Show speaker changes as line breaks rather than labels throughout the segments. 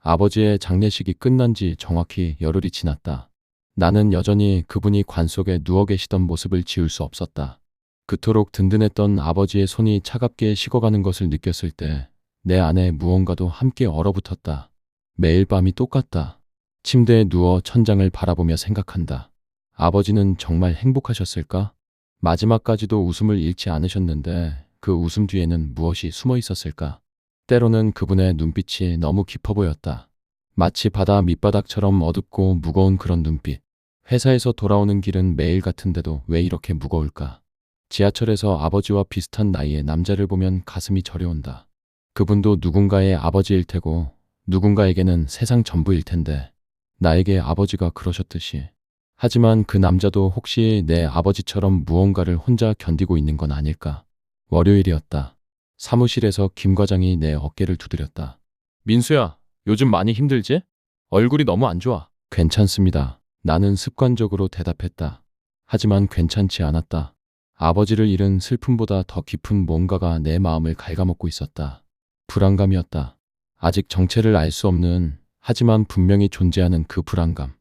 아버지의 장례식이 끝난 지 정확히 열흘이 지났다. 나는 여전히 그분이 관 속에 누워 계시던 모습을 지울 수 없었다. 그토록 든든했던 아버지의 손이 차갑게 식어가는 것을 느꼈을 때 내 안에 무언가도 함께 얼어붙었다. 매일 밤이 똑같다. 침대에 누워 천장을 바라보며 생각한다. 아버지는 정말 행복하셨을까? 마지막까지도 웃음을 잃지 않으셨는데 그 웃음 뒤에는 무엇이 숨어 있었을까? 때로는 그분의 눈빛이 너무 깊어 보였다. 마치 바다 밑바닥처럼 어둡고 무거운 그런 눈빛. 회사에서 돌아오는 길은 매일 같은데도 왜 이렇게 무거울까? 지하철에서 아버지와 비슷한 나이의 남자를 보면 가슴이 저려온다. 그분도 누군가의 아버지일 테고 누군가에게는 세상 전부일 텐데 나에게 아버지가 그러셨듯이. 하지만 그 남자도 혹시 내 아버지처럼 무언가를 혼자 견디고 있는 건 아닐까? 월요일이었다. 사무실에서 김 과장이 내 어깨를 두드렸다. 민수야, 요즘 많이 힘들지? 얼굴이 너무 안 좋아. 괜찮습니다. 나는 습관적으로 대답했다. 하지만 괜찮지 않았다. 아버지를 잃은 슬픔보다 더 깊은 뭔가가 내 마음을 갉아먹고 있었다. 불안감이었다. 아직 정체를 알 수 없는, 하지만 분명히 존재하는 그 불안감.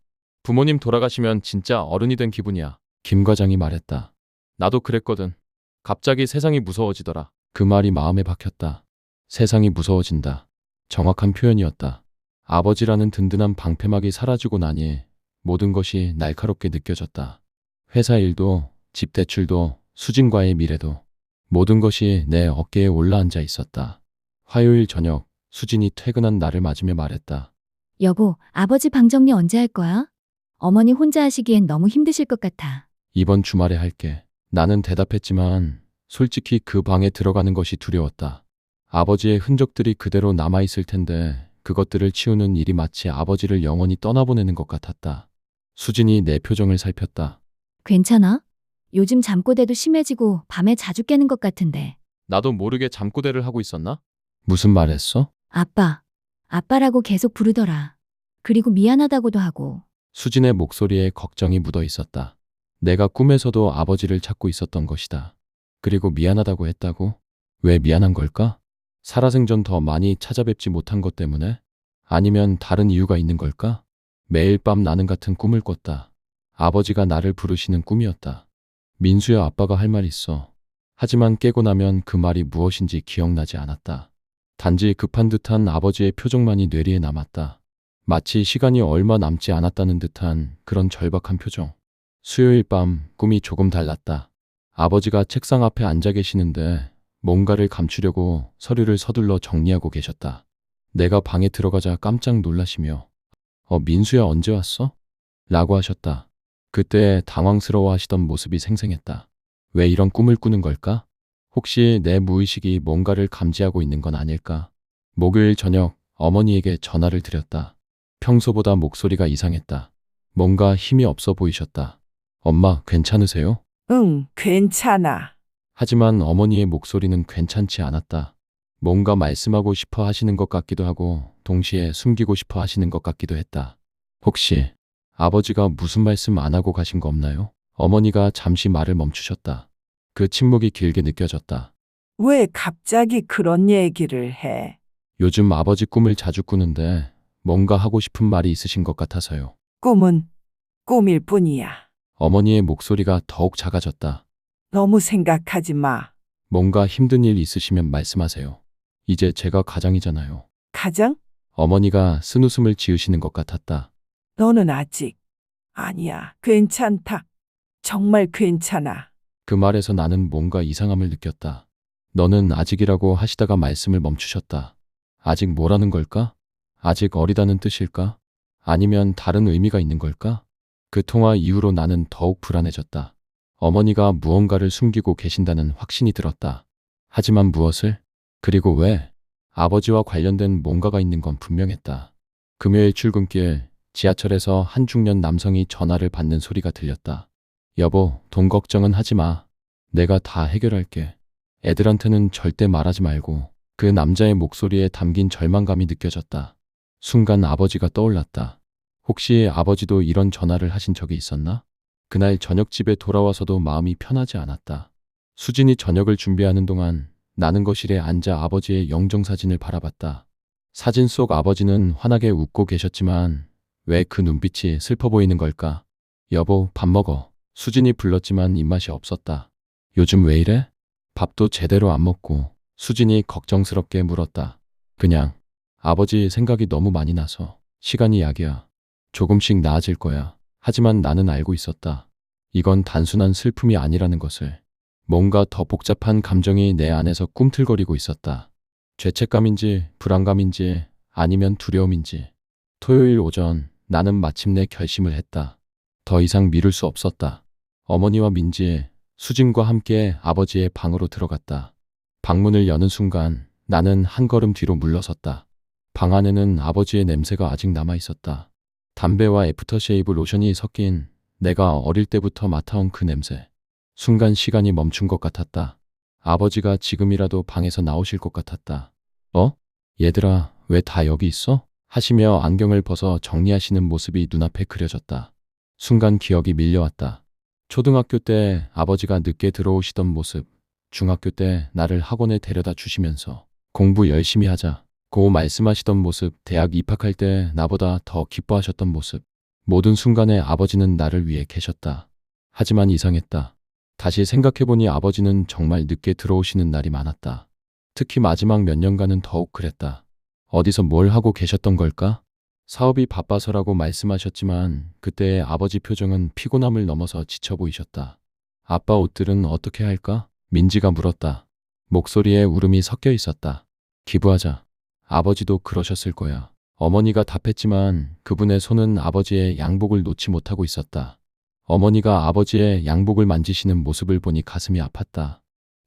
부모님 돌아가시면 진짜 어른이 된 기분이야. 김 과장이 말했다. 나도 그랬거든. 갑자기 세상이 무서워지더라. 그 말이 마음에 박혔다. 세상이 무서워진다. 정확한 표현이었다. 아버지라는 든든한 방패막이 사라지고 나니 모든 것이 날카롭게 느껴졌다. 회사 일도, 집 대출도, 수진과의 미래도 모든 것이 내 어깨에 올라앉아 있었다. 화요일 저녁 수진이 퇴근한 나를 맞으며 말했다.
여보, 아버지 방 정리 언제 할 거야? 어머니 혼자 하시기엔 너무 힘드실 것 같아.
이번 주말에 할게. 나는 대답했지만 솔직히 그 방에 들어가는 것이 두려웠다. 아버지의 흔적들이 그대로 남아있을 텐데 그것들을 치우는 일이 마치 아버지를 영원히 떠나보내는 것 같았다. 수진이 내 표정을 살폈다.
괜찮아? 요즘 잠꼬대도 심해지고 밤에 자주 깨는 것 같은데.
나도 모르게 잠꼬대를 하고 있었나? 무슨 말 했어?
아빠, 아빠라고 계속 부르더라. 그리고 미안하다고도 하고.
수진의 목소리에 걱정이 묻어 있었다. 내가 꿈에서도 아버지를 찾고 있었던 것이다. 그리고 미안하다고 했다고? 왜 미안한 걸까? 살아생전 더 많이 찾아뵙지 못한 것 때문에? 아니면 다른 이유가 있는 걸까? 매일 밤 나는 같은 꿈을 꿨다. 아버지가 나를 부르시는 꿈이었다. 민수야, 아빠가 할 말 있어. 하지만 깨고 나면 그 말이 무엇인지 기억나지 않았다. 단지 급한 듯한 아버지의 표정만이 뇌리에 남았다. 마치 시간이 얼마 남지 않았다는 듯한 그런 절박한 표정. 수요일 밤 꿈이 조금 달랐다. 아버지가 책상 앞에 앉아 계시는데 뭔가를 감추려고 서류를 서둘러 정리하고 계셨다. 내가 방에 들어가자 깜짝 놀라시며 민수야, 언제 왔어? 라고 하셨다. 그때 당황스러워 하시던 모습이 생생했다. 왜 이런 꿈을 꾸는 걸까? 혹시 내 무의식이 뭔가를 감지하고 있는 건 아닐까? 목요일 저녁 어머니에게 전화를 드렸다. 평소보다 목소리가 이상했다. 뭔가 힘이 없어 보이셨다. 엄마, 괜찮으세요?
응, 괜찮아.
하지만 어머니의 목소리는 괜찮지 않았다. 뭔가 말씀하고 싶어 하시는 것 같기도 하고 동시에 숨기고 싶어 하시는 것 같기도 했다. 혹시 아버지가 무슨 말씀 안 하고 가신 거 없나요? 어머니가 잠시 말을 멈추셨다. 그 침묵이 길게 느껴졌다.
왜 갑자기 그런 얘기를 해?
요즘 아버지 꿈을 자주 꾸는데 뭔가 하고 싶은 말이 있으신 것 같아서요.
꿈은 꿈일 뿐이야.
어머니의 목소리가 더욱 작아졌다.
너무 생각하지 마.
뭔가 힘든 일 있으시면 말씀하세요. 이제 제가 가장이잖아요.
가장?
어머니가 쓴웃음을 지으시는 것 같았다.
너는 아직. 아니야, 괜찮다. 정말 괜찮아.
그 말에서 나는 뭔가 이상함을 느꼈다. 너는 아직이라고 하시다가 말씀을 멈추셨다. 아직 뭐라는 걸까? 아직 어리다는 뜻일까? 아니면 다른 의미가 있는 걸까? 그 통화 이후로 나는 더욱 불안해졌다. 어머니가 무언가를 숨기고 계신다는 확신이 들었다. 하지만 무엇을? 그리고 왜? 아버지와 관련된 뭔가가 있는 건 분명했다. 금요일 출근길 지하철에서 한 중년 남성이 전화를 받는 소리가 들렸다. 여보, 돈 걱정은 하지 마. 내가 다 해결할게. 애들한테는 절대 말하지 말고. 그 남자의 목소리에 담긴 절망감이 느껴졌다. 순간 아버지가 떠올랐다. 혹시 아버지도 이런 전화를 하신 적이 있었나? 그날 저녁 집에 돌아와서도 마음이 편하지 않았다. 수진이 저녁을 준비하는 동안 나는 거실에 앉아 아버지의 영정사진을 바라봤다. 사진 속 아버지는 환하게 웃고 계셨지만 왜 그 눈빛이 슬퍼 보이는 걸까? 여보, 밥 먹어. 수진이 불렀지만 입맛이 없었다. 요즘 왜 이래? 밥도 제대로 안 먹고. 수진이 걱정스럽게 물었다. 그냥 아버지 생각이 너무 많이 나서. 시간이 약이야. 조금씩 나아질 거야. 하지만 나는 알고 있었다. 이건 단순한 슬픔이 아니라는 것을. 뭔가 더 복잡한 감정이 내 안에서 꿈틀거리고 있었다. 죄책감인지 불안감인지 아니면 두려움인지. 토요일 오전 나는 마침내 결심을 했다. 더 이상 미룰 수 없었다. 어머니와 민지, 수진과 함께 아버지의 방으로 들어갔다. 방문을 여는 순간 나는 한 걸음 뒤로 물러섰다. 방 안에는 아버지의 냄새가 아직 남아 있었다. 담배와 애프터쉐이브 로션이 섞인 내가 어릴 때부터 맡아온 그 냄새. 순간 시간이 멈춘 것 같았다. 아버지가 지금이라도 방에서 나오실 것 같았다. 어? 얘들아, 왜 다 여기 있어? 하시며 안경을 벗어 정리하시는 모습이 눈앞에 그려졌다. 순간 기억이 밀려왔다. 초등학교 때 아버지가 늦게 들어오시던 모습, 중학교 때 나를 학원에 데려다 주시면서 공부 열심히 하자고 말씀하시던 모습, 대학 입학할 때 나보다 더 기뻐하셨던 모습. 모든 순간에 아버지는 나를 위해 계셨다. 하지만 이상했다. 다시 생각해보니 아버지는 정말 늦게 들어오시는 날이 많았다. 특히 마지막 몇 년간은 더욱 그랬다. 어디서 뭘 하고 계셨던 걸까? 사업이 바빠서라고 말씀하셨지만 그때의 아버지 표정은 피곤함을 넘어서 지쳐 보이셨다. 아빠 옷들은 어떻게 할까? 민지가 물었다. 목소리에 울음이 섞여 있었다. 기부하자. 아버지도 그러셨을 거야. 어머니가 답했지만 그분의 손은 아버지의 양복을 놓지 못하고 있었다. 어머니가 아버지의 양복을 만지시는 모습을 보니 가슴이 아팠다.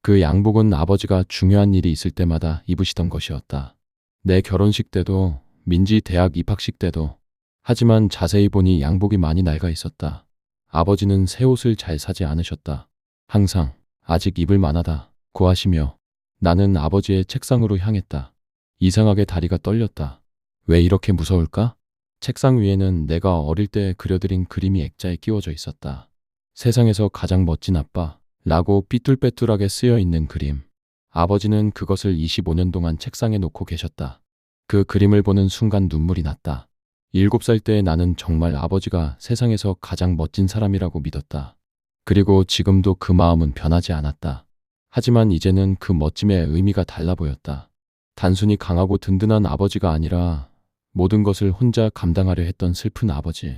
그 양복은 아버지가 중요한 일이 있을 때마다 입으시던 것이었다. 내 결혼식 때도, 민지 대학 입학식 때도. 하지만 자세히 보니 양복이 많이 낡아 있었다. 아버지는 새 옷을 잘 사지 않으셨다. 항상 아직 입을 만하다 고 하시며 나는 아버지의 책상으로 향했다. 이상하게 다리가 떨렸다. 왜 이렇게 무서울까? 책상 위에는 내가 어릴 때 그려드린 그림이 액자에 끼워져 있었다. 세상에서 가장 멋진 아빠라고 삐뚤빼뚤하게 쓰여 있는 그림. 아버지는 그것을 25년 동안 책상에 놓고 계셨다. 그 그림을 보는 순간 눈물이 났다. 7살 때 나는 정말 아버지가 세상에서 가장 멋진 사람이라고 믿었다. 그리고 지금도 그 마음은 변하지 않았다. 하지만 이제는 그 멋짐의 의미가 달라 보였다. 단순히 강하고 든든한 아버지가 아니라 모든 것을 혼자 감당하려 했던 슬픈 아버지.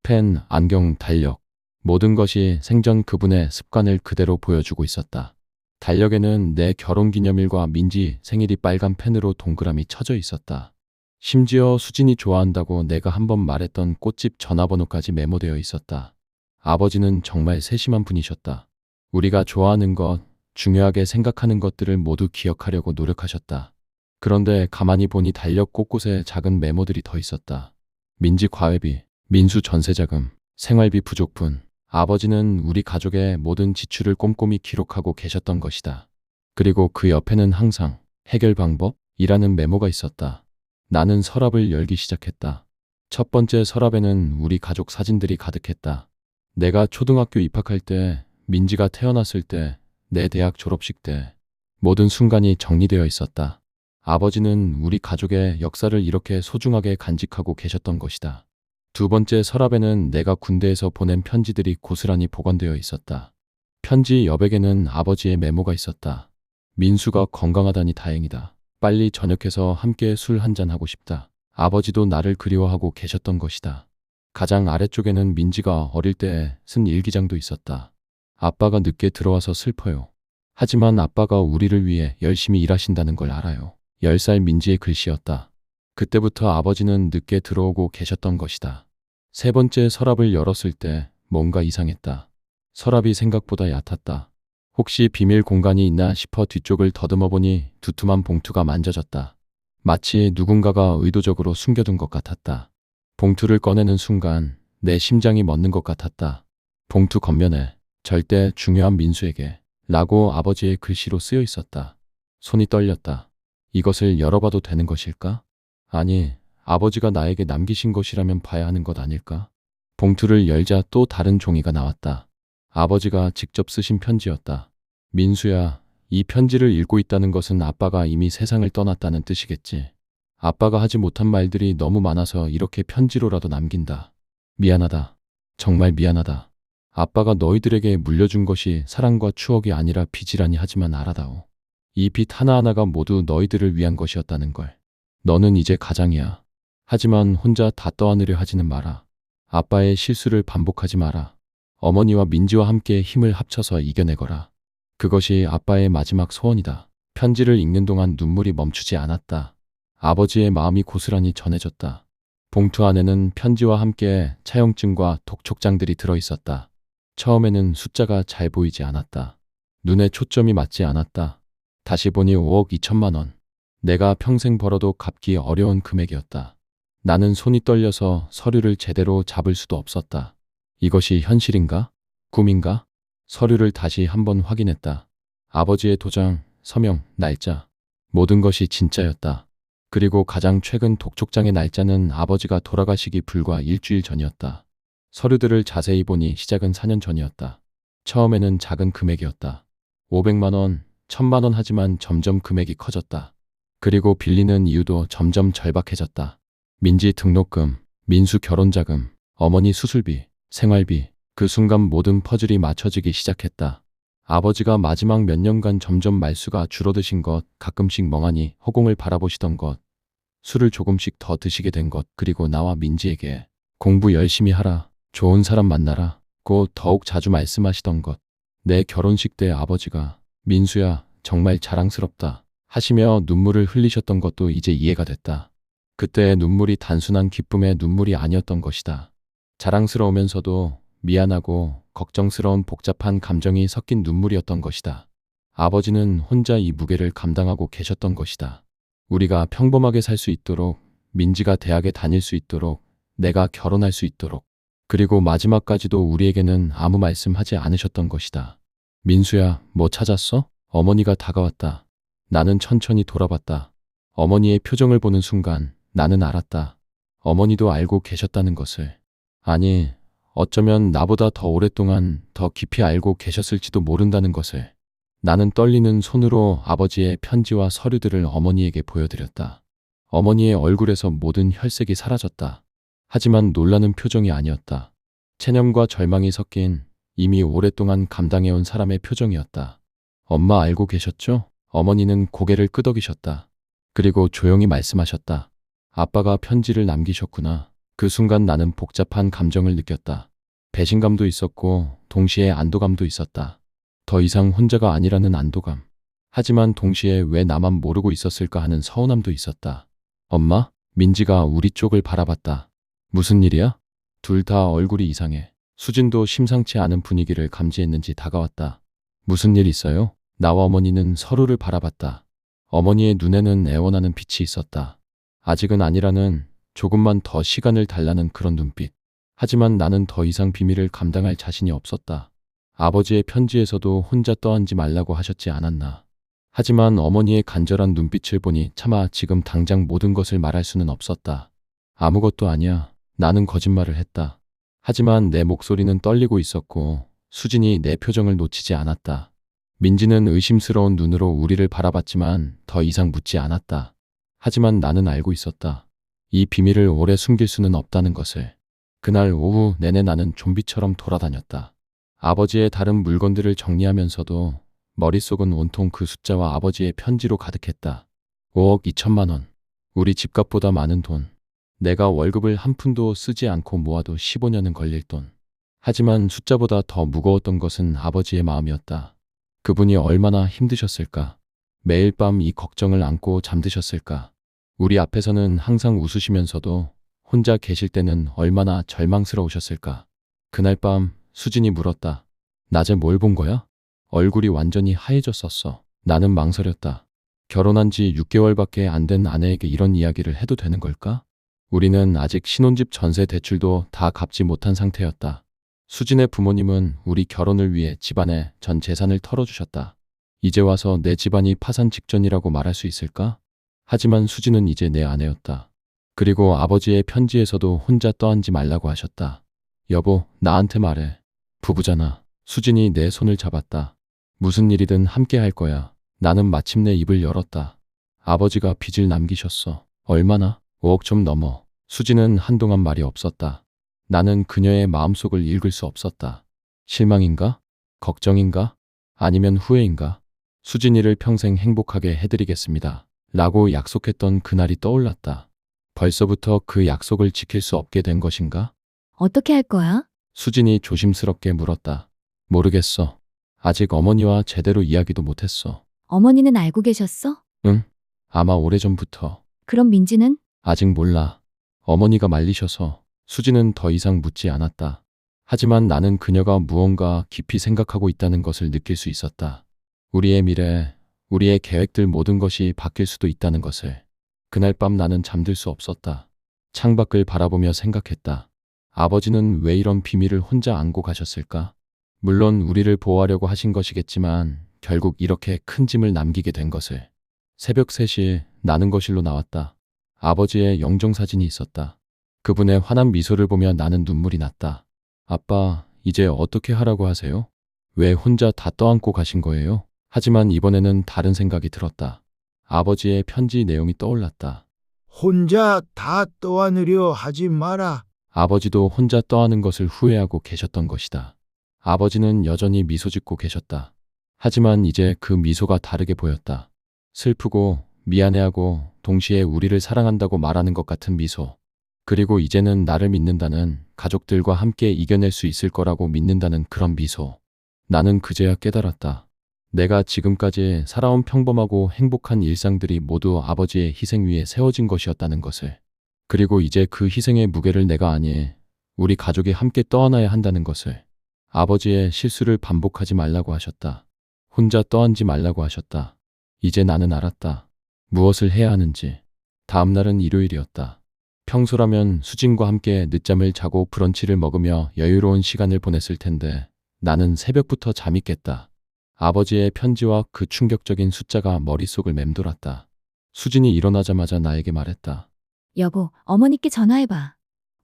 펜, 안경, 달력. 모든 것이 생전 그분의 습관을 그대로 보여주고 있었다. 달력에는 내 결혼기념일과 민지 생일이 빨간 펜으로 동그라미 쳐져 있었다. 심지어 수진이 좋아한다고 내가 한번 말했던 꽃집 전화번호까지 메모되어 있었다. 아버지는 정말 세심한 분이셨다. 우리가 좋아하는 것, 중요하게 생각하는 것들을 모두 기억하려고 노력하셨다. 그런데 가만히 보니 달력 곳곳에 작은 메모들이 더 있었다. 민지 과외비, 민수 전세자금, 생활비 부족분. 아버지는 우리 가족의 모든 지출을 꼼꼼히 기록하고 계셨던 것이다. 그리고 그 옆에는 항상 해결 방법이라는 메모가 있었다. 나는 서랍을 열기 시작했다. 첫 번째 서랍에는 우리 가족 사진들이 가득했다. 내가 초등학교 입학할 때, 민지가 태어났을 때, 내 대학 졸업식 때, 모든 순간이 정리되어 있었다. 아버지는 우리 가족의 역사를 이렇게 소중하게 간직하고 계셨던 것이다. 두 번째 서랍에는 내가 군대에서 보낸 편지들이 고스란히 보관되어 있었다. 편지 여백에는 아버지의 메모가 있었다. 민수가 건강하다니 다행이다. 빨리 전역해서 함께 술 한잔 하고 싶다. 아버지도 나를 그리워하고 계셨던 것이다. 가장 아래쪽에는 민지가 어릴 때 쓴 일기장도 있었다. 아빠가 늦게 들어와서 슬퍼요. 하지만 아빠가 우리를 위해 열심히 일하신다는 걸 알아요. 10살 민지의 글씨였다. 그때부터 아버지는 늦게 들어오고 계셨던 것이다. 세 번째 서랍을 열었을 때 뭔가 이상했다. 서랍이 생각보다 얕았다. 혹시 비밀 공간이 있나 싶어 뒤쪽을 더듬어 보니 두툼한 봉투가 만져졌다. 마치 누군가가 의도적으로 숨겨둔 것 같았다. 봉투를 꺼내는 순간 내 심장이 멎는 것 같았다. 봉투 겉면에 절대 중요한 민수에게 라고 아버지의 글씨로 쓰여 있었다. 손이 떨렸다. 이것을 열어봐도 되는 것일까? 아니, 아버지가 나에게 남기신 것이라면 봐야 하는 것 아닐까? 봉투를 열자 또 다른 종이가 나왔다. 아버지가 직접 쓰신 편지였다. 민수야, 이 편지를 읽고 있다는 것은 아빠가 이미 세상을 떠났다는 뜻이겠지. 아빠가 하지 못한 말들이 너무 많아서 이렇게 편지로라도 남긴다. 미안하다. 정말 미안하다. 아빠가 너희들에게 물려준 것이 사랑과 추억이 아니라 빚이라니 하지만 알아다오. 이 빚 하나하나가 모두 너희들을 위한 것이었다는 걸. 너는 이제 가장이야. 하지만 혼자 다 떠안으려 하지는 마라. 아빠의 실수를 반복하지 마라. 어머니와 민지와 함께 힘을 합쳐서 이겨내거라. 그것이 아빠의 마지막 소원이다. 편지를 읽는 동안 눈물이 멈추지 않았다. 아버지의 마음이 고스란히 전해졌다. 봉투 안에는 편지와 함께 차용증과 독촉장들이 들어있었다. 처음에는 숫자가 잘 보이지 않았다. 눈에 초점이 맞지 않았다. 다시 보니 5억 2천만 원. 내가 평생 벌어도 갚기 어려운 금액이었다. 나는 손이 떨려서 서류를 제대로 잡을 수도 없었다. 이것이 현실인가? 꿈인가? 서류를 다시 한번 확인했다. 아버지의 도장, 서명, 날짜. 모든 것이 진짜였다. 그리고 가장 최근 독촉장의 날짜는 아버지가 돌아가시기 불과 일주일 전이었다. 서류들을 자세히 보니 시작은 4년 전이었다. 처음에는 작은 금액이었다. 500만 원, 1000만 원 하지만 점점 금액이 커졌다. 그리고 빌리는 이유도 점점 절박해졌다. 민지 등록금, 민수 결혼자금, 어머니 수술비, 생활비. 그 순간 모든 퍼즐이 맞춰지기 시작했다. 아버지가 마지막 몇 년간 점점 말수가 줄어드신 것, 가끔씩 멍하니 허공을 바라보시던 것, 술을 조금씩 더 드시게 된 것, 그리고 나와 민지에게 공부 열심히 하라, 좋은 사람 만나라, 고 더욱 자주 말씀하시던 것. 내 결혼식 때 아버지가 민수야, 정말 자랑스럽다 하시며 눈물을 흘리셨던 것도 이제 이해가 됐다. 그때의 눈물이 단순한 기쁨의 눈물이 아니었던 것이다. 자랑스러우면서도 미안하고 걱정스러운 복잡한 감정이 섞인 눈물이었던 것이다. 아버지는 혼자 이 무게를 감당하고 계셨던 것이다. 우리가 평범하게 살 수 있도록, 민지가 대학에 다닐 수 있도록, 내가 결혼할 수 있도록, 그리고 마지막까지도 우리에게는 아무 말씀하지 않으셨던 것이다. 민수야, 뭐 찾았어? 어머니가 다가왔다. 나는 천천히 돌아봤다. 어머니의 표정을 보는 순간 나는 알았다. 어머니도 알고 계셨다는 것을. 아니, 어쩌면 나보다 더 오랫동안 더 깊이 알고 계셨을지도 모른다는 것을. 나는 떨리는 손으로 아버지의 편지와 서류들을 어머니에게 보여드렸다. 어머니의 얼굴에서 모든 혈색이 사라졌다. 하지만 놀라는 표정이 아니었다. 체념과 절망이 섞인 이미 오랫동안 감당해온 사람의 표정이었다. 엄마 알고 계셨죠? 어머니는 고개를 끄덕이셨다. 그리고 조용히 말씀하셨다. 아빠가 편지를 남기셨구나. 그 순간 나는 복잡한 감정을 느꼈다. 배신감도 있었고 동시에 안도감도 있었다. 더 이상 혼자가 아니라는 안도감. 하지만 동시에 왜 나만 모르고 있었을까 하는 서운함도 있었다. 엄마? 민지가 우리 쪽을 바라봤다. 무슨 일이야? 둘 다 얼굴이 이상해. 수진도 심상치 않은 분위기를 감지했는지 다가왔다. 무슨 일 있어요? 나와 어머니는 서로를 바라봤다. 어머니의 눈에는 애원하는 빛이 있었다. 아직은 아니라는, 조금만 더 시간을 달라는 그런 눈빛. 하지만 나는 더 이상 비밀을 감당할 자신이 없었다. 아버지의 편지에서도 혼자 떠안지 말라고 하셨지 않았나. 하지만 어머니의 간절한 눈빛을 보니 차마 지금 당장 모든 것을 말할 수는 없었다. 아무것도 아니야. 나는 거짓말을 했다. 하지만 내 목소리는 떨리고 있었고 수진이 내 표정을 놓치지 않았다. 민지는 의심스러운 눈으로 우리를 바라봤지만 더 이상 묻지 않았다. 하지만 나는 알고 있었다. 이 비밀을 오래 숨길 수는 없다는 것을. 그날 오후 내내 나는 좀비처럼 돌아다녔다. 아버지의 다른 물건들을 정리하면서도 머릿속은 온통 그 숫자와 아버지의 편지로 가득했다. 5억 2천만 원. 우리 집값보다 많은 돈. 내가 월급을 한 푼도 쓰지 않고 모아도 15년은 걸릴 돈. 하지만 숫자보다 더 무거웠던 것은 아버지의 마음이었다. 그분이 얼마나 힘드셨을까? 매일 밤 이 걱정을 안고 잠드셨을까? 우리 앞에서는 항상 웃으시면서도 혼자 계실 때는 얼마나 절망스러우셨을까? 그날 밤 수진이 물었다. 낮에 뭘 본 거야? 얼굴이 완전히 하얘졌었어. 나는 망설였다. 결혼한 지 6개월밖에 안 된 아내에게 이런 이야기를 해도 되는 걸까? 우리는 아직 신혼집 전세 대출도 다 갚지 못한 상태였다. 수진의 부모님은 우리 결혼을 위해 집안의 전 재산을 털어주셨다. 이제 와서 내 집안이 파산 직전이라고 말할 수 있을까? 하지만 수진은 이제 내 아내였다. 그리고 아버지의 편지에서도 혼자 떠안지 말라고 하셨다. 여보, 나한테 말해. 부부잖아. 수진이 내 손을 잡았다. 무슨 일이든 함께 할 거야. 나는 마침내 입을 열었다. 아버지가 빚을 남기셨어. 얼마나? 5억 좀 넘어. 수지는 한동안 말이 없었다. 나는 그녀의 마음속을 읽을 수 없었다. 실망인가? 걱정인가? 아니면 후회인가? 수진이를 평생 행복하게 해드리겠습니다. 라고 약속했던 그날이 떠올랐다. 벌써부터 그 약속을 지킬 수 없게 된 것인가?
어떻게 할 거야?
수진이 조심스럽게 물었다. 모르겠어. 아직 어머니와 제대로 이야기도 못했어.
어머니는 알고 계셨어?
응? 아마 오래전부터.
그럼 민지는?
아직 몰라. 어머니가 말리셔서. 수지는 더 이상 묻지 않았다. 하지만 나는 그녀가 무언가 깊이 생각하고 있다는 것을 느낄 수 있었다. 우리의 미래, 우리의 계획들 모든 것이 바뀔 수도 있다는 것을. 그날 밤 나는 잠들 수 없었다. 창밖을 바라보며 생각했다. 아버지는 왜 이런 비밀을 혼자 안고 가셨을까? 물론 우리를 보호하려고 하신 것이겠지만 결국 이렇게 큰 짐을 남기게 된 것을. 새벽 3시 나는 거실로 나왔다. 아버지의 영정사진이 있었다. 그분의 환한 미소를 보며 나는 눈물이 났다. 아빠, 이제 어떻게 하라고 하세요? 왜 혼자 다 떠안고 가신 거예요? 하지만 이번에는 다른 생각이 들었다. 아버지의 편지 내용이 떠올랐다.
혼자 다 떠안으려 하지 마라.
아버지도 혼자 떠하는 것을 후회하고 계셨던 것이다. 아버지는 여전히 미소 짓고 계셨다. 하지만 이제 그 미소가 다르게 보였다. 슬프고 미안해하고 동시에 우리를 사랑한다고 말하는 것 같은 미소. 그리고 이제는 나를 믿는다는, 가족들과 함께 이겨낼 수 있을 거라고 믿는다는 그런 미소. 나는 그제야 깨달았다. 내가 지금까지 살아온 평범하고 행복한 일상들이 모두 아버지의 희생 위에 세워진 것이었다는 것을. 그리고 이제 그 희생의 무게를 내가 아니, 우리 가족이 함께 떠안아야 한다는 것을. 아버지의 실수를 반복하지 말라고 하셨다. 혼자 떠안지 말라고 하셨다. 이제 나는 알았다. 무엇을 해야 하는지. 다음 날은 일요일이었다. 평소라면 수진과 함께 늦잠을 자고 브런치를 먹으며 여유로운 시간을 보냈을 텐데 나는 새벽부터 잠이 깼다. 아버지의 편지와 그 충격적인 숫자가 머릿속을 맴돌았다. 수진이 일어나자마자 나에게 말했다.
여보, 어머니께 전화해봐.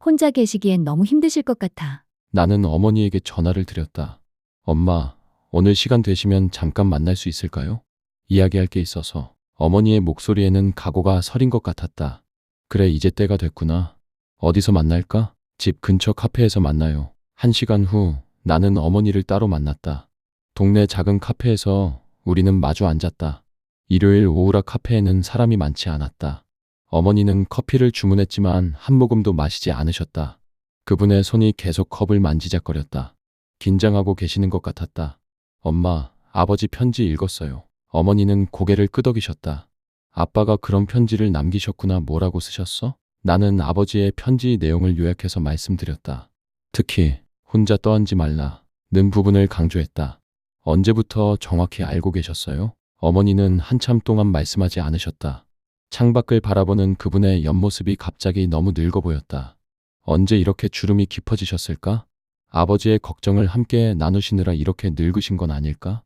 혼자 계시기엔 너무 힘드실 것 같아.
나는 어머니에게 전화를 드렸다. 엄마, 오늘 시간 되시면 잠깐 만날 수 있을까요? 이야기할 게 있어서. 어머니의 목소리에는 각오가 서린 것 같았다. 그래, 이제 때가 됐구나. 어디서 만날까? 집 근처 카페에서 만나요. 1시간 후 나는 어머니를 따로 만났다. 동네 작은 카페에서 우리는 마주 앉았다. 일요일 오후라 카페에는 사람이 많지 않았다. 어머니는 커피를 주문했지만 한 모금도 마시지 않으셨다. 그분의 손이 계속 컵을 만지작거렸다. 긴장하고 계시는 것 같았다. 엄마, 아버지 편지 읽었어요. 어머니는 고개를 끄덕이셨다. 아빠가 그런 편지를 남기셨구나. 뭐라고 쓰셨어? 나는 아버지의 편지 내용을 요약해서 말씀드렸다. 특히 혼자 떠안지 말라는 부분을 강조했다. 언제부터 정확히 알고 계셨어요? 어머니는 한참 동안 말씀하지 않으셨다. 창밖을 바라보는 그분의 옆모습이 갑자기 너무 늙어 보였다. 언제 이렇게 주름이 깊어지셨을까? 아버지의 걱정을 함께 나누시느라 이렇게 늙으신 건 아닐까?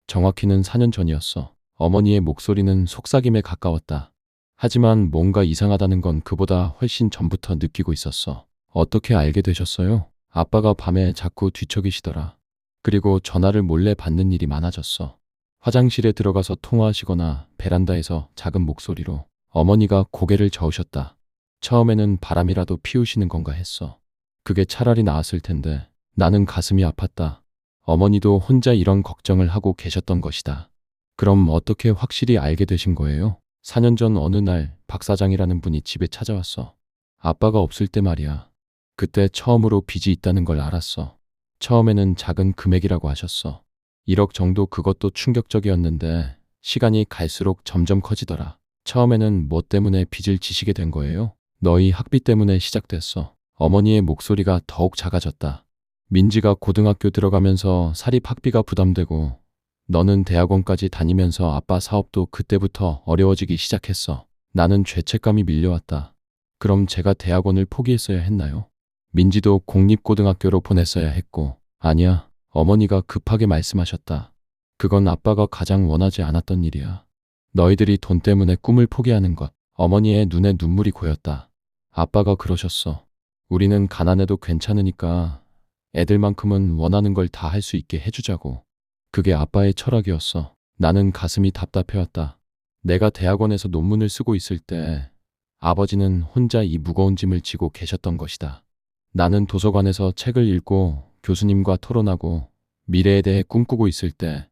정확히는 4년 전이었어. 어머니의 목소리는 속삭임에 가까웠다. 하지만 뭔가 이상하다는 건 그보다 훨씬 전부터 느끼고 있었어. 어떻게 알게 되셨어요? 아빠가 밤에 자꾸 뒤척이시더라. 그리고 전화를 몰래 받는 일이 많아졌어. 화장실에 들어가서 통화하시거나 베란다에서 작은 목소리로. 어머니가 고개를 저으셨다. 처음에는 바람이라도 피우시는 건가 했어. 그게 차라리 나았을 텐데 나는 가슴이 아팠다. 어머니도 혼자 이런 걱정을 하고 계셨던 것이다. 그럼 어떻게 확실히 알게 되신 거예요? 4년 전 어느 날 박 사장이라는 분이 집에 찾아왔어. 아빠가 없을 때 말이야. 그때 처음으로 빚이 있다는 걸 알았어. 처음에는 작은 금액이라고 하셨어. 1억 정도. 그것도 충격적이었는데 시간이 갈수록 점점 커지더라. 처음에는 뭐 때문에 빚을 지시게 된 거예요? 너희 학비 때문에 시작됐어. 어머니의 목소리가 더욱 작아졌다. 민지가 고등학교 들어가면서 사립 학비가 부담되고 너는 대학원까지 다니면서 아빠 사업도 그때부터 어려워지기 시작했어. 나는 죄책감이 밀려왔다. 그럼 제가 대학원을 포기했어야 했나요? 민지도 공립고등학교로 보냈어야 했고. 아니야. 어머니가 급하게 말씀하셨다. 그건 아빠가 가장 원하지 않았던 일이야. 너희들이 돈 때문에 꿈을 포기하는 것. 어머니의 눈에 눈물이 고였다. 아빠가 그러셨어. 우리는 가난해도 괜찮으니까 애들만큼은 원하는 걸 다 할 수 있게 해주자고. 그게 아빠의 철학이었어. 나는 가슴이 답답해왔다. 내가 대학원에서 논문을 쓰고 있을 때 아버지는 혼자 이 무거운 짐을 지고 계셨던 것이다. 나는 도서관에서 책을 읽고 교수님과 토론하고 미래에 대해 꿈꾸고 있을 때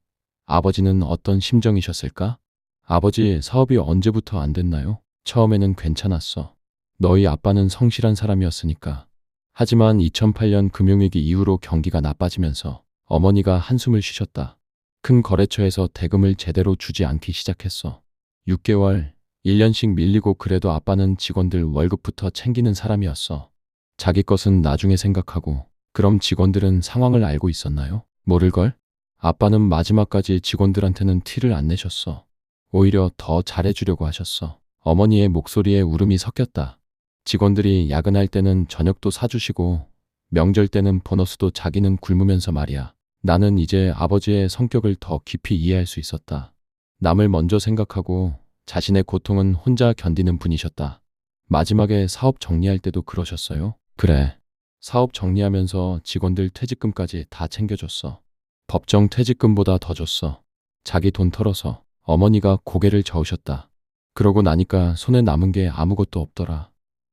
아버지는 어떤 심정이셨을까? 아버지, 사업이 언제부터 안 됐나요? 처음에는 괜찮았어. 너희 아빠는 성실한 사람이었으니까. 하지만 2008년 금융위기 이후로 경기가 나빠지면서 어머니가 한숨을 쉬셨다. 큰 거래처에서 대금을 제대로 주지 않기 시작했어. 6개월, 1년씩 밀리고 그래도 아빠는 직원들 월급부터 챙기는 사람이었어. 자기 것은 나중에 생각하고. 그럼 직원들은 상황을 알고 있었나요? 모를걸? 아빠는 마지막까지 직원들한테는 티를 안 내셨어. 오히려 더 잘해주려고 하셨어. 어머니의 목소리에 울음이 섞였다. 직원들이 야근할 때는 저녁도 사주시고 명절 때는 보너스도 자기는 굶으면서 말이야. 나는 이제 아버지의 성격을 더 깊이 이해할 수 있었다. 남을 먼저 생각하고 자신의 고통은 혼자 견디는 분이셨다. 마지막에 사업 정리할 때도 그러셨어요? 그래. 사업 정리하면서 직원들 퇴직금까지 다 챙겨줬어. 법정 퇴직금보다 더 줬어. 자기 돈 털어서. 어머니가 고개를 저으셨다. 그러고 나니까 손에 남은 게 아무것도 없더라.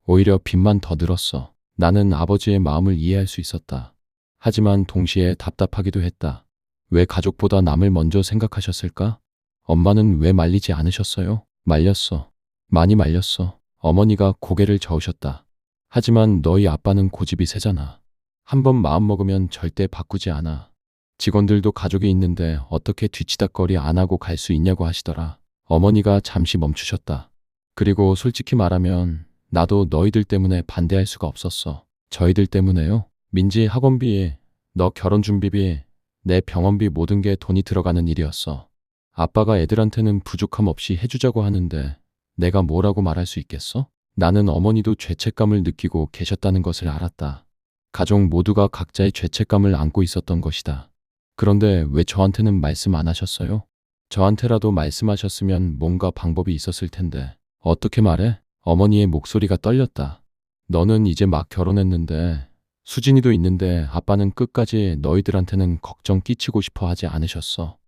오히려 빚만 더 늘었어. 나는 아버지의 마음을 이해할 수 있었다. 하지만 동시에 답답하기도 했다. 왜 가족보다 남을 먼저 생각하셨을까? 엄마는 왜 말리지 않으셨어요? 말렸어. 많이 말렸어. 어머니가 고개를 저으셨다. 하지만 너희 아빠는 고집이 세잖아. 한번 마음먹으면 절대 바꾸지 않아. 직원들도 가족이 있는데 어떻게 뒤치다꺼리 안 하고 갈 수 있냐고 하시더라. 어머니가 잠시 멈추셨다. 그리고 솔직히 말하면 나도 너희들 때문에 반대할 수가 없었어. 저희들 때문에요? 민지 학원비, 너 결혼 준비비, 내 병원비 모든 게 돈이 들어가는 일이었어. 아빠가 애들한테는 부족함 없이 해주자고 하는데 내가 뭐라고 말할 수 있겠어? 나는 어머니도 죄책감을 느끼고 계셨다는 것을 알았다. 가족 모두가 각자의 죄책감을 안고 있었던 것이다. 그런데 왜 저한테는 말씀 안 하셨어요? 저한테라도 말씀하셨으면 뭔가 방법이 있었을 텐데. 어떻게 말해? 어머니의 목소리가 떨렸다. 너는 이제 막 결혼했는데 수진이도 있는데 아빠는 끝까지 너희들한테는 걱정 끼치고 싶어 하지 않으셨어.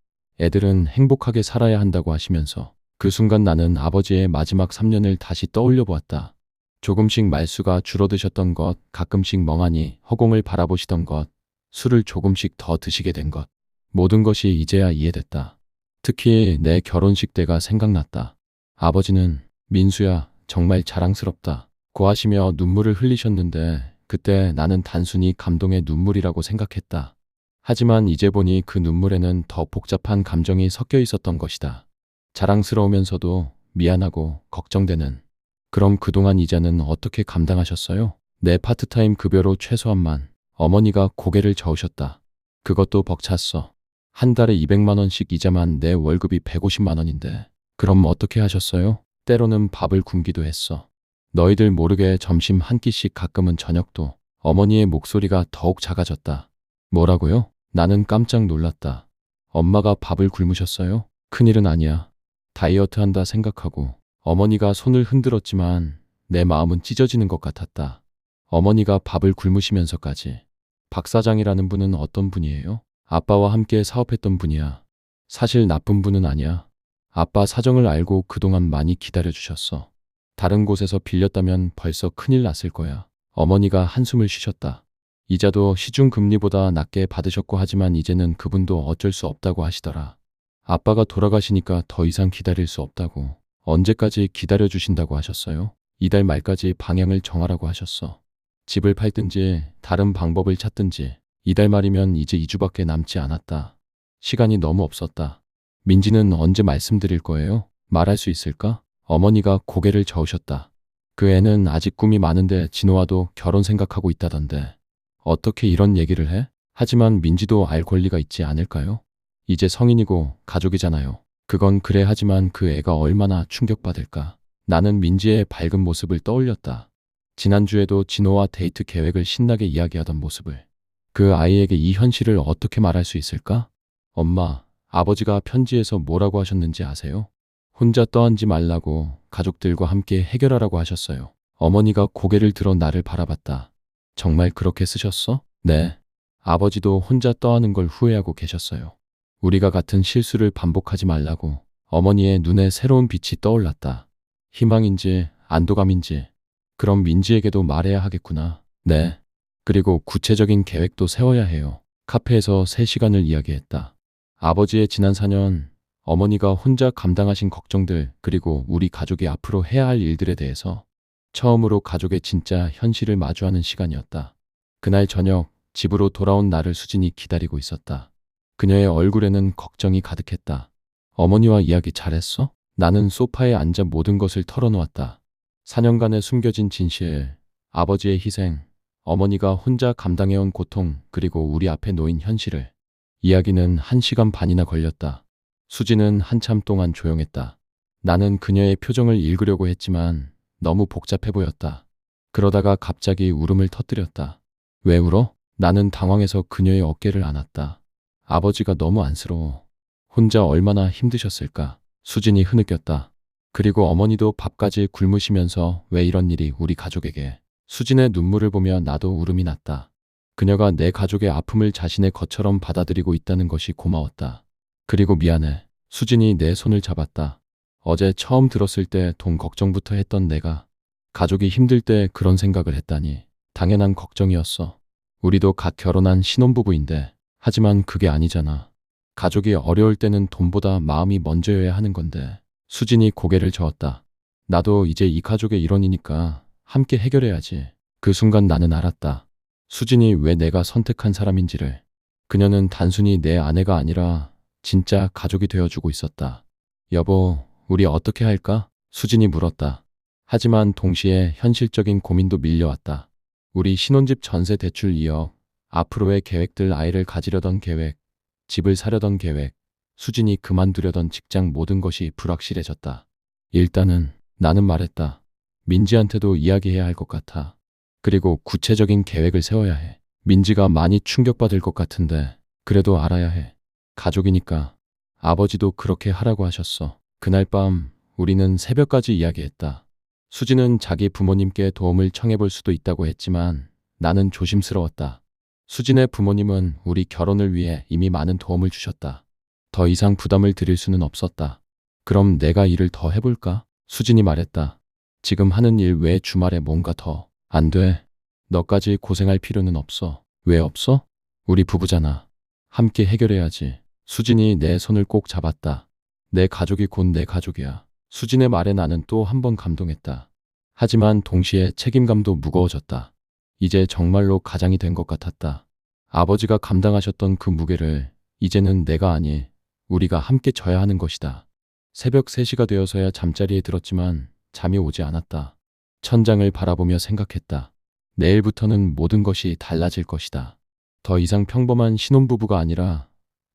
애들은 행복하게 살아야 한다고 하시면서. 그 순간 나는 아버지의 마지막 3년을 다시 떠올려 보았다. 조금씩 말수가 줄어드셨던 것, 가끔씩 멍하니 허공을 바라보시던 것, 술을 조금씩 더 드시게 된 것. 모든 것이 이제야 이해됐다. 특히 내 결혼식 때가 생각났다. 아버지는 민수야, 정말 자랑스럽다 고 하시며 눈물을 흘리셨는데 그때 나는 단순히 감동의 눈물이라고 생각했다. 하지만 이제 보니 그 눈물에는 더 복잡한 감정이 섞여 있었던 것이다. 자랑스러우면서도 미안하고 걱정되는. 그럼 그동안 이자는 어떻게 감당하셨어요? 내 파트타임 급여로 최소한만. 어머니가 고개를 저으셨다. 그것도 벅찼어. 한 달에 200만 원씩 이자만 내 월급이 150만 원인데. 그럼 어떻게 하셨어요? 때로는 밥을 굶기도 했어. 너희들 모르게 점심 한 끼씩, 가끔은 저녁도. 어머니의 목소리가 더욱 작아졌다. 뭐라고요? 나는 깜짝 놀랐다. 엄마가 밥을 굶으셨어요? 큰일은 아니야. 다이어트 한다 생각하고. 어머니가 손을 흔들었지만 내 마음은 찢어지는 것 같았다. 어머니가 밥을 굶으시면서까지. 박 사장이라는 분은 어떤 분이에요? 아빠와 함께 사업했던 분이야. 사실 나쁜 분은 아니야. 아빠 사정을 알고 그동안 많이 기다려주셨어. 다른 곳에서 빌렸다면 벌써 큰일 났을 거야. 어머니가 한숨을 쉬셨다. 이자도 시중금리보다 낮게 받으셨고 하지만 이제는 그분도 어쩔 수 없다고 하시더라. 아빠가 돌아가시니까 더 이상 기다릴 수 없다고. 언제까지 기다려주신다고 하셨어요? 이달 말까지 방향을 정하라고 하셨어. 집을 팔든지 다른 방법을 찾든지. 이달 말이면 이제 2주밖에 남지 않았다. 시간이 너무 없었다. 민지는 언제 말씀드릴 거예요? 말할 수 있을까? 어머니가 고개를 저으셨다. 그 애는 아직 꿈이 많은데 진호와도 결혼 생각하고 있다던데. 어떻게 이런 얘기를 해? 하지만 민지도 알 권리가 있지 않을까요? 이제 성인이고 가족이잖아요. 그건 그래 하지만 그 애가 얼마나 충격받을까. 나는 민지의 밝은 모습을 떠올렸다. 지난주에도 진호와 데이트 계획을 신나게 이야기하던 모습을. 그 아이에게 이 현실을 어떻게 말할 수 있을까? 엄마, 아버지가 편지에서 뭐라고 하셨는지 아세요? 혼자 떠안지 말라고 가족들과 함께 해결하라고 하셨어요. 어머니가 고개를 들어 나를 바라봤다. 정말 그렇게 쓰셨어? 네. 아버지도 혼자 떠안은 걸 후회하고 계셨어요. 우리가 같은 실수를 반복하지 말라고. 어머니의 눈에 새로운 빛이 떠올랐다. 희망인지 안도감인지. 그럼 민지에게도 말해야 하겠구나. 네. 그리고 구체적인 계획도 세워야 해요. 카페에서 3시간을 이야기했다. 아버지의 지난 4년, 어머니가 혼자 감당하신 걱정들, 그리고 우리 가족이 앞으로 해야 할 일들에 대해서 처음으로 가족의 진짜 현실을 마주하는 시간이었다. 그날 저녁, 집으로 돌아온 나를 수진이 기다리고 있었다. 그녀의 얼굴에는 걱정이 가득했다. 어머니와 이야기 잘했어? 나는 소파에 앉아 모든 것을 털어놓았다. 4년간의 숨겨진 진실, 아버지의 희생, 어머니가 혼자 감당해온 고통, 그리고 우리 앞에 놓인 현실을. 이야기는 1시간 반이나 걸렸다. 수지는 한참 동안 조용했다. 나는 그녀의 표정을 읽으려고 했지만 너무 복잡해 보였다. 그러다가 갑자기 울음을 터뜨렸다. 왜 울어? 나는 당황해서 그녀의 어깨를 안았다. 아버지가 너무 안쓰러워. 혼자 얼마나 힘드셨을까? 수진이 흐느꼈다. 그리고 어머니도 밥까지 굶으시면서 왜 이런 일이 우리 가족에게. 수진의 눈물을 보며 나도 울음이 났다. 그녀가 내 가족의 아픔을 자신의 것처럼 받아들이고 있다는 것이 고마웠다. 그리고 미안해. 수진이 내 손을 잡았다. 어제 처음 들었을 때 돈 걱정부터 했던 내가 가족이 힘들 때 그런 생각을 했다니. 당연한 걱정이었어. 우리도 갓 결혼한 신혼부부인데, 하지만 그게 아니잖아. 가족이 어려울 때는 돈보다 마음이 먼저여야 하는 건데. 수진이 고개를 저었다. 나도 이제 이 가족의 일원이니까 함께 해결해야지. 그 순간 나는 알았다. 수진이 왜 내가 선택한 사람인지를. 그녀는 단순히 내 아내가 아니라 진짜 가족이 되어주고 있었다. 여보, 우리 어떻게 할까? 수진이 물었다. 하지만 동시에 현실적인 고민도 밀려왔다. 우리 신혼집 전세 대출 2억, 앞으로의 계획들, 아이를 가지려던 계획, 집을 사려던 계획, 수진이 그만두려던 직장, 모든 것이 불확실해졌다. 일단은 나는 말했다. 민지한테도 이야기해야 할 것 같아. 그리고 구체적인 계획을 세워야 해. 민지가 많이 충격받을 것 같은데 그래도 알아야 해. 가족이니까. 아버지도 그렇게 하라고 하셨어. 그날 밤 우리는 새벽까지 이야기했다. 수진은 자기 부모님께 도움을 청해볼 수도 있다고 했지만 나는 조심스러웠다. 수진의 부모님은 우리 결혼을 위해 이미 많은 도움을 주셨다. 더 이상 부담을 드릴 수는 없었다. 그럼 내가 일을 더 해볼까? 수진이 말했다. 지금 하는 일 외에 주말에 뭔가 더. 안 돼. 너까지 고생할 필요는 없어. 왜 없어? 우리 부부잖아. 함께 해결해야지. 수진이 내 손을 꼭 잡았다. 내 가족이 곧 내 가족이야. 수진의 말에 나는 또 한 번 감동했다. 하지만 동시에 책임감도 무거워졌다. 이제 정말로 가장이 된 것 같았다. 아버지가 감당하셨던 그 무게를 이제는 내가 아니, 우리가 함께 져야 하는 것이다. 새벽 3시가 되어서야 잠자리에 들었지만 잠이 오지 않았다. 천장을 바라보며 생각했다. 내일부터는 모든 것이 달라질 것이다. 더 이상 평범한 신혼부부가 아니라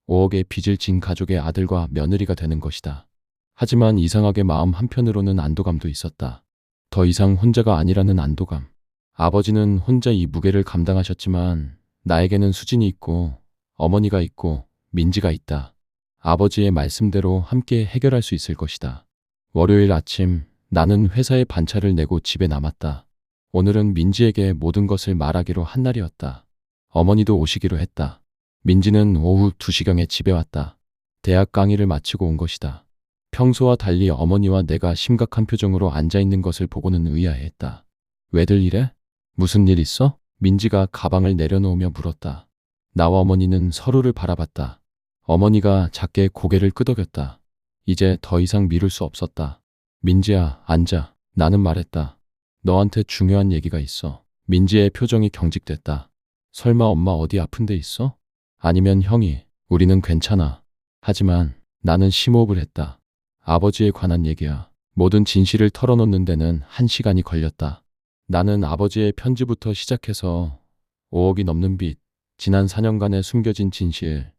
5억의 빚을 진 가족의 아들과 며느리가 되는 것이다. 하지만 이상하게 마음 한편으로는 안도감도 있었다. 더 이상 혼자가 아니라는 안도감. 아버지는 혼자 이 무게를 감당하셨지만 나에게는 수진이 있고 어머니가 있고 민지가 있다. 아버지의 말씀대로 함께 해결할 수 있을 것이다. 월요일 아침 나는 회사에 반차를 내고 집에 남았다. 오늘은 민지에게 모든 것을 말하기로 한 날이었다. 어머니도 오시기로 했다. 민지는 오후 2시경에 집에 왔다. 대학 강의를 마치고 온 것이다. 평소와 달리 어머니와 내가 심각한 표정으로 앉아있는 것을 보고는 의아해했다. 왜들 이래? 무슨 일 있어? 민지가 가방을 내려놓으며 물었다. 나와 어머니는 서로를 바라봤다. 어머니가 작게 고개를 끄덕였다. 이제 더 이상 미룰 수 없었다. 민지야, 앉아. 나는 말했다. 너한테 중요한 얘기가 있어. 민지의 표정이 경직됐다. 설마 엄마 어디 아픈 데 있어? 아니면 형이. 우리는 괜찮아. 하지만 나는 심호흡을 했다. 아버지에 관한 얘기야. 모든 진실을 털어놓는 데는 1시간이 걸렸다. 나는 아버지의 편지부터 시작해서 5억이 넘는 빚, 지난 4년간의 숨겨진 진실,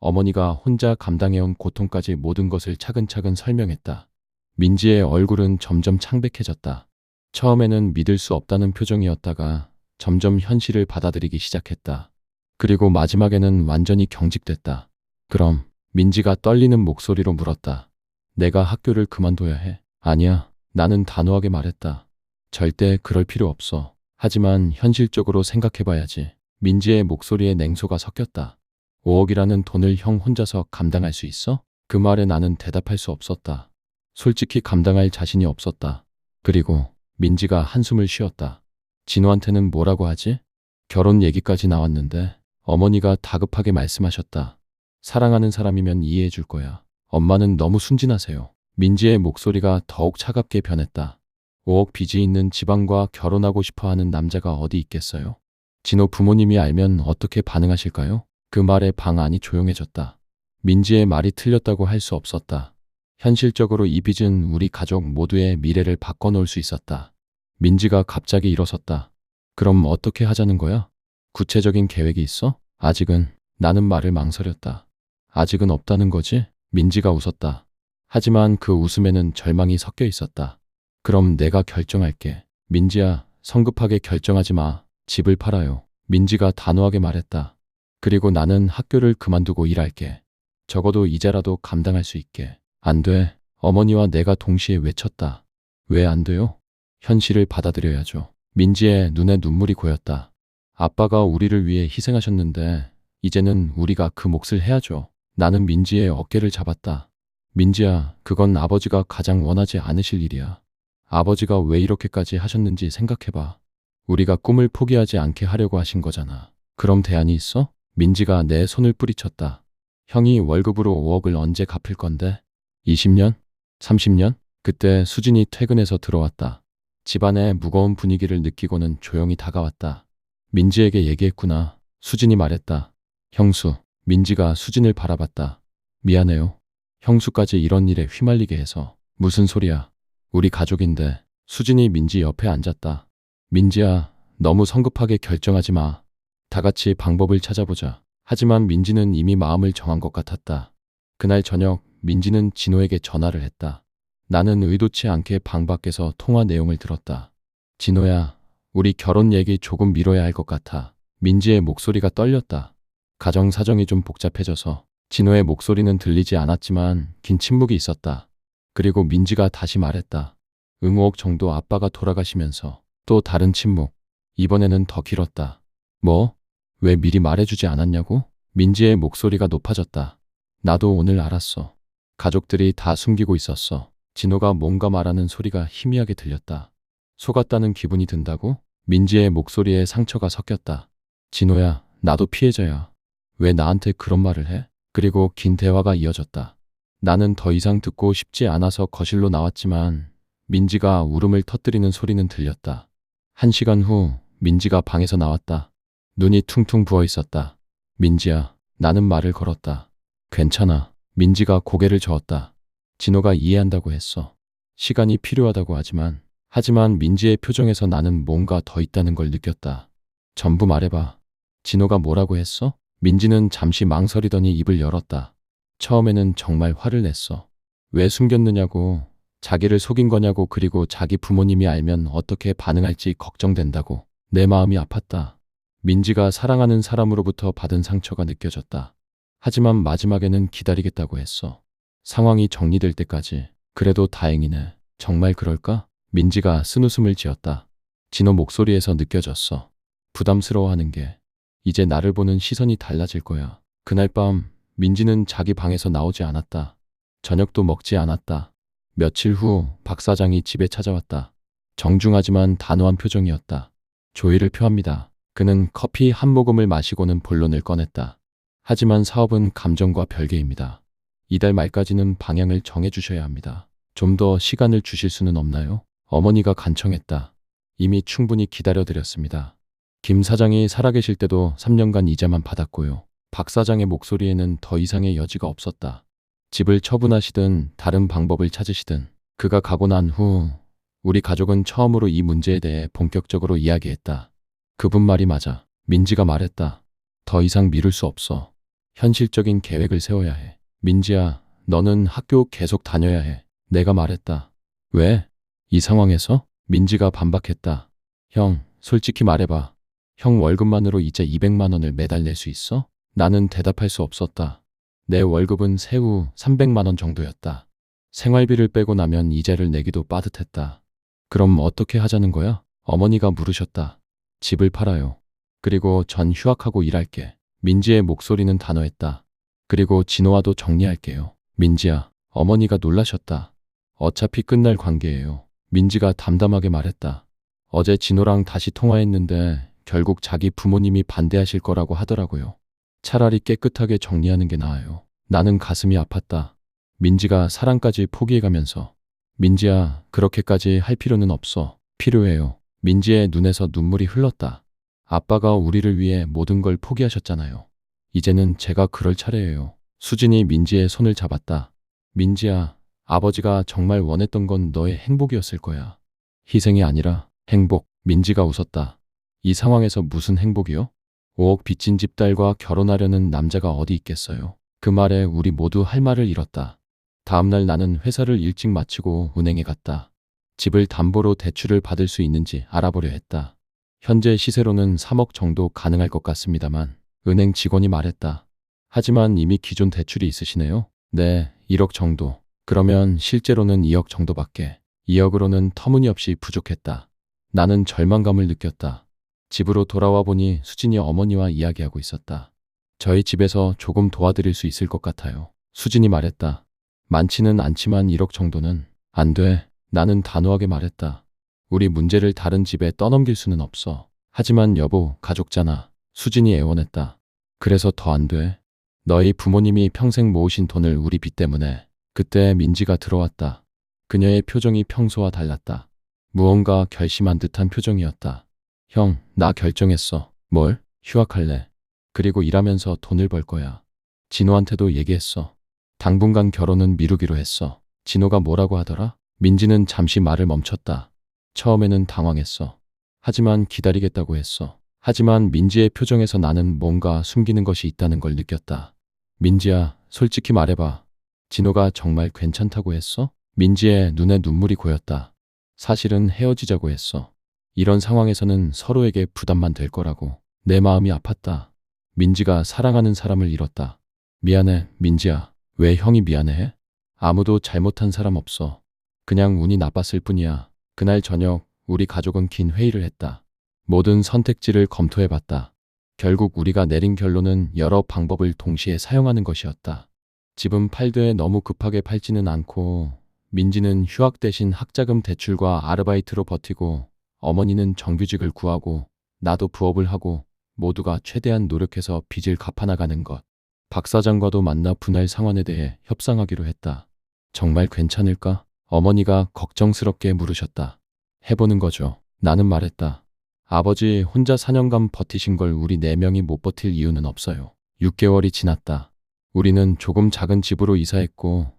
어머니가 혼자 감당해온 고통까지 모든 것을 차근차근 설명했다. 민지의 얼굴은 점점 창백해졌다. 처음에는 믿을 수 없다는 표정이었다가 점점 현실을 받아들이기 시작했다. 그리고 마지막에는 완전히 경직됐다. 그럼 민지가 떨리는 목소리로 물었다. 내가 학교를 그만둬야 해? 아니야. 나는 단호하게 말했다. 절대 그럴 필요 없어. 하지만 현실적으로 생각해봐야지. 민지의 목소리에 냉소가 섞였다. 5억이라는 돈을 형 혼자서 감당할 수 있어? 그 말에 나는 대답할 수 없었다. 솔직히 감당할 자신이 없었다. 그리고 민지가 한숨을 쉬었다. 진호한테는 뭐라고 하지? 결혼 얘기까지 나왔는데 어머니가 다급하게 말씀하셨다. 사랑하는 사람이면 이해해 줄 거야. 엄마는 너무 순진하세요. 민지의 목소리가 더욱 차갑게 변했다. 5억 빚이 있는 지방과 결혼하고 싶어 하는 남자가 어디 있겠어요? 진호 부모님이 알면 어떻게 반응하실까요? 그 말에 방 안이 조용해졌다. 민지의 말이 틀렸다고 할 수 없었다. 현실적으로 이 빚은 우리 가족 모두의 미래를 바꿔놓을 수 있었다. 민지가 갑자기 일어섰다. 그럼 어떻게 하자는 거야? 구체적인 계획이 있어? 아직은. 나는 말을 망설였다. 아직은 없다는 거지? 민지가 웃었다. 하지만 그 웃음에는 절망이 섞여 있었다. 그럼 내가 결정할게. 민지야, 성급하게 결정하지 마. 집을 팔아요. 민지가 단호하게 말했다. 그리고 나는 학교를 그만두고 일할게. 적어도 이자라도 감당할 수 있게. 안 돼. 어머니와 내가 동시에 외쳤다. 왜 안 돼요? 현실을 받아들여야죠. 민지의 눈에 눈물이 고였다. 아빠가 우리를 위해 희생하셨는데 이제는 우리가 그 몫을 해야죠. 나는 민지의 어깨를 잡았다. 민지야, 그건 아버지가 가장 원하지 않으실 일이야. 아버지가 왜 이렇게까지 하셨는지 생각해봐. 우리가 꿈을 포기하지 않게 하려고 하신 거잖아. 그럼 대안이 있어? 민지가 내 손을 뿌리쳤다. 형이 월급으로 5억을 언제 갚을 건데? 20년? 30년? 그때 수진이 퇴근해서 들어왔다. 집안의 무거운 분위기를 느끼고는 조용히 다가왔다. 민지에게 얘기했구나. 수진이 말했다. 형수. 민지가 수진을 바라봤다. 미안해요. 형수까지 이런 일에 휘말리게 해서. 무슨 소리야. 우리 가족인데. 수진이 민지 옆에 앉았다. 민지야, 너무 성급하게 결정하지 마. 다 같이 방법을 찾아보자. 하지만 민지는 이미 마음을 정한 것 같았다. 그날 저녁 민지는 진호에게 전화를 했다. 나는 의도치 않게 방 밖에서 통화 내용을 들었다. 진호야, 우리 결혼 얘기 조금 미뤄야 할 것 같아. 민지의 목소리가 떨렸다. 가정 사정이 좀 복잡해져서. 진호의 목소리는 들리지 않았지만 긴 침묵이 있었다. 그리고 민지가 다시 말했다. 5억 정도 아빠가 돌아가시면서. 또 다른 침묵. 이번에는 더 길었다. 뭐? 왜 미리 말해주지 않았냐고? 민지의 목소리가 높아졌다. 나도 오늘 알았어. 가족들이 다 숨기고 있었어. 진호가 뭔가 말하는 소리가 희미하게 들렸다. 속았다는 기분이 든다고? 민지의 목소리에 상처가 섞였다. 진호야, 나도 피해자야. 왜 나한테 그런 말을 해? 그리고 긴 대화가 이어졌다. 나는 더 이상 듣고 싶지 않아서 거실로 나왔지만 민지가 울음을 터뜨리는 소리는 들렸다. 1시간 후 민지가 방에서 나왔다. 눈이 퉁퉁 부어 있었다. 민지야, 나는 말을 걸었다. 괜찮아. 민지가 고개를 저었다. 진호가 이해한다고 했어. 시간이 필요하다고 하지만 민지의 표정에서 나는 뭔가 더 있다는 걸 느꼈다. 전부 말해봐. 진호가 뭐라고 했어? 민지는 잠시 망설이더니 입을 열었다. 처음에는 정말 화를 냈어. 왜 숨겼느냐고, 자기를 속인 거냐고, 그리고 자기 부모님이 알면 어떻게 반응할지 걱정된다고. 내 마음이 아팠다. 민지가 사랑하는 사람으로부터 받은 상처가 느껴졌다. 하지만 마지막에는 기다리겠다고 했어. 상황이 정리될 때까지. 그래도 다행이네. 정말 그럴까? 민지가 쓴웃음을 지었다. 진호 목소리에서 느껴졌어. 부담스러워하는 게. 이제 나를 보는 시선이 달라질 거야. 그날 밤 민지는 자기 방에서 나오지 않았다. 저녁도 먹지 않았다. 며칠 후 박 사장이 집에 찾아왔다. 정중하지만 단호한 표정이었다. 조의를 표합니다. 그는 커피 한 모금을 마시고는 본론을 꺼냈다. 하지만 사업은 감정과 별개입니다. 이달 말까지는 방향을 정해주셔야 합니다. 좀 더 시간을 주실 수는 없나요? 어머니가 간청했다. 이미 충분히 기다려드렸습니다. 김 사장이 살아계실 때도 3년간 이자만 받았고요. 박 사장의 목소리에는 더 이상의 여지가 없었다. 집을 처분하시든 다른 방법을 찾으시든. 그가 가고 난 후 우리 가족은 처음으로 이 문제에 대해 본격적으로 이야기했다. 그분 말이 맞아. 민지가 말했다. 더 이상 미룰 수 없어. 현실적인 계획을 세워야 해. 민지야, 너는 학교 계속 다녀야 해. 내가 말했다. 왜? 이 상황에서? 민지가 반박했다. 형, 솔직히 말해봐. 형 월급만으로 이자 200만 원을 매달 낼 수 있어? 나는 대답할 수 없었다. 내 월급은 세후 300만 원 정도였다. 생활비를 빼고 나면 이자를 내기도 빠듯했다. 그럼 어떻게 하자는 거야? 어머니가 물으셨다. 집을 팔아요. 그리고 전 휴학하고 일할게. 민지의 목소리는 단호했다. 그리고 진호와도 정리할게요. 민지야, 어머니가 놀라셨다. 어차피 끝날 관계예요. 민지가 담담하게 말했다. 어제 진호랑 다시 통화했는데 결국 자기 부모님이 반대하실 거라고 하더라고요. 차라리 깨끗하게 정리하는 게 나아요. 나는 가슴이 아팠다. 민지가 사랑까지 포기해가면서 민지야, 그렇게까지 할 필요는 없어. 필요해요. 민지의 눈에서 눈물이 흘렀다. 아빠가 우리를 위해 모든 걸 포기하셨잖아요. 이제는 제가 그럴 차례예요. 수진이 민지의 손을 잡았다. 민지야, 아버지가 정말 원했던 건 너의 행복이었을 거야. 희생이 아니라 행복. 민지가 웃었다. 이 상황에서 무슨 행복이요? 5억 빚진 집 딸과 결혼하려는 남자가 어디 있겠어요. 그 말에 우리 모두 할 말을 잃었다. 다음날 나는 회사를 일찍 마치고 은행에 갔다. 집을 담보로 대출을 받을 수 있는지 알아보려 했다. 현재 시세로는 3억 정도 가능할 것 같습니다만 은행 직원이 말했다. 하지만 이미 기존 대출이 있으시네요. 네, 1억 정도. 그러면 실제로는 2억 정도밖에. 2억으로는 터무니없이 부족했다. 나는 절망감을 느꼈다. 집으로 돌아와 보니 수진이 어머니와 이야기하고 있었다. 저희 집에서 조금 도와드릴 수 있을 것 같아요. 수진이 말했다. 많지는 않지만 1억 정도는 안 돼. 나는 단호하게 말했다. 우리 문제를 다른 집에 떠넘길 수는 없어. 하지만 여보, 가족잖아. 수진이 애원했다. 그래서 더 안 돼. 너희 부모님이 평생 모으신 돈을 우리 빚 때문에. 그때 민지가 들어왔다. 그녀의 표정이 평소와 달랐다. 무언가 결심한 듯한 표정이었다. 형, 나 결정했어. 뭘? 휴학할래. 그리고 일하면서 돈을 벌 거야. 진호한테도 얘기했어. 당분간 결혼은 미루기로 했어. 진호가 뭐라고 하더라? 민지는 잠시 말을 멈췄다. 처음에는 당황했어. 하지만 기다리겠다고 했어. 하지만 민지의 표정에서 나는 뭔가 숨기는 것이 있다는 걸 느꼈다. 민지야, 솔직히 말해봐. 진호가 정말 괜찮다고 했어? 민지의 눈에 눈물이 고였다. 사실은 헤어지자고 했어. 이런 상황에서는 서로에게 부담만 될 거라고. 내 마음이 아팠다. 민지가 사랑하는 사람을 잃었다. 미안해, 민지야. 왜 형이 미안해? 아무도 잘못한 사람 없어. 그냥 운이 나빴을 뿐이야. 그날 저녁 우리 가족은 긴 회의를 했다. 모든 선택지를 검토해봤다. 결국 우리가 내린 결론은 여러 방법을 동시에 사용하는 것이었다. 집은 팔되 너무 급하게 팔지는 않고 민지는 휴학 대신 학자금 대출과 아르바이트로 버티고 어머니는 정규직을 구하고 나도 부업을 하고 모두가 최대한 노력해서 빚을 갚아나가는 것. 박 사장과도 만나 분할 상환에 대해 협상하기로 했다. 정말 괜찮을까? 어머니가 걱정스럽게 물으셨다. 해보는 거죠. 나는 말했다. 아버지 혼자 4년간 버티신 걸 우리 4명이 못 버틸 이유는 없어요. 6개월이 지났다. 우리는 조금 작은 집으로 이사했고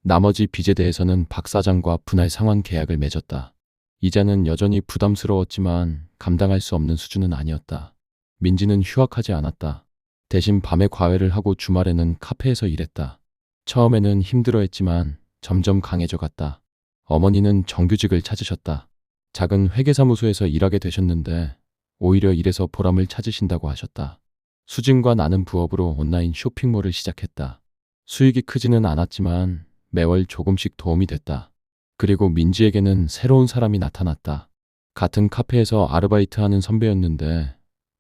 나머지 빚에 대해서는 박 사장과 분할 상환 계약을 맺었다. 이자는 여전히 부담스러웠지만 감당할 수 없는 수준은 아니었다. 민지는 휴학하지 않았다. 대신 밤에 과외를 하고 주말에는 카페에서 일했다. 처음에는 힘들어했지만 점점 강해져 갔다. 어머니는 정규직을 찾으셨다. 작은 회계사무소에서 일하게 되셨는데 오히려 일에서 보람을 찾으신다고 하셨다. 수진과 나는 부업으로 온라인 쇼핑몰을 시작했다. 수익이 크지는 않았지만 매월 조금씩 도움이 됐다. 그리고 민지에게는 새로운 사람이 나타났다. 같은 카페에서 아르바이트하는 선배였는데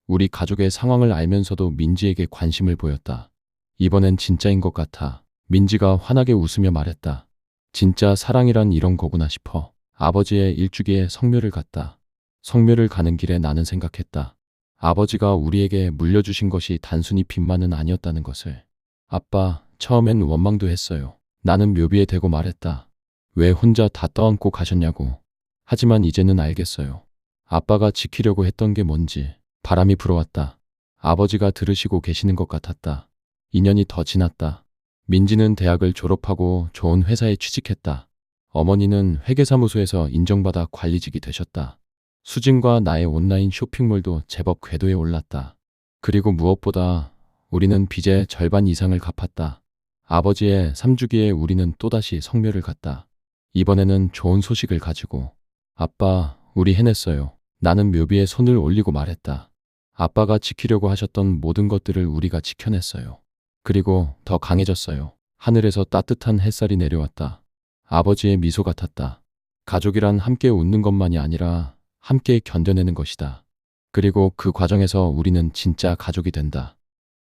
우리 가족의 상황을 알면서도 민지에게 관심을 보였다. 이번엔 진짜인 것 같아. 민지가 환하게 웃으며 말했다. 진짜 사랑이란 이런 거구나 싶어. 아버지의 일주기에 성묘를 갔다. 성묘를 가는 길에 나는 생각했다. 아버지가 우리에게 물려주신 것이 단순히 빚만은 아니었다는 것을. 아빠, 처음엔 원망도 했어요. 나는 묘비에 대고 말했다. 왜 혼자 다 떠안고 가셨냐고. 하지만 이제는 알겠어요. 아빠가 지키려고 했던 게 뭔지. 바람이 불어왔다. 아버지가 들으시고 계시는 것 같았다. 2년이 더 지났다. 민지는 대학을 졸업하고 좋은 회사에 취직했다. 어머니는 회계사무소에서 인정받아 관리직이 되셨다. 수진과 나의 온라인 쇼핑몰도 제법 궤도에 올랐다. 그리고 무엇보다 우리는 빚의 절반 이상을 갚았다. 아버지의 3주기에 우리는 또다시 성묘를 갔다. 이번에는 좋은 소식을 가지고. 아빠, 우리 해냈어요. 나는 묘비에 손을 올리고 말했다. 아빠가 지키려고 하셨던 모든 것들을 우리가 지켜냈어요. 그리고 더 강해졌어요. 하늘에서 따뜻한 햇살이 내려왔다. 아버지의 미소 같았다. 가족이란 함께 웃는 것만이 아니라 함께 견뎌내는 것이다. 그리고 그 과정에서 우리는 진짜 가족이 된다.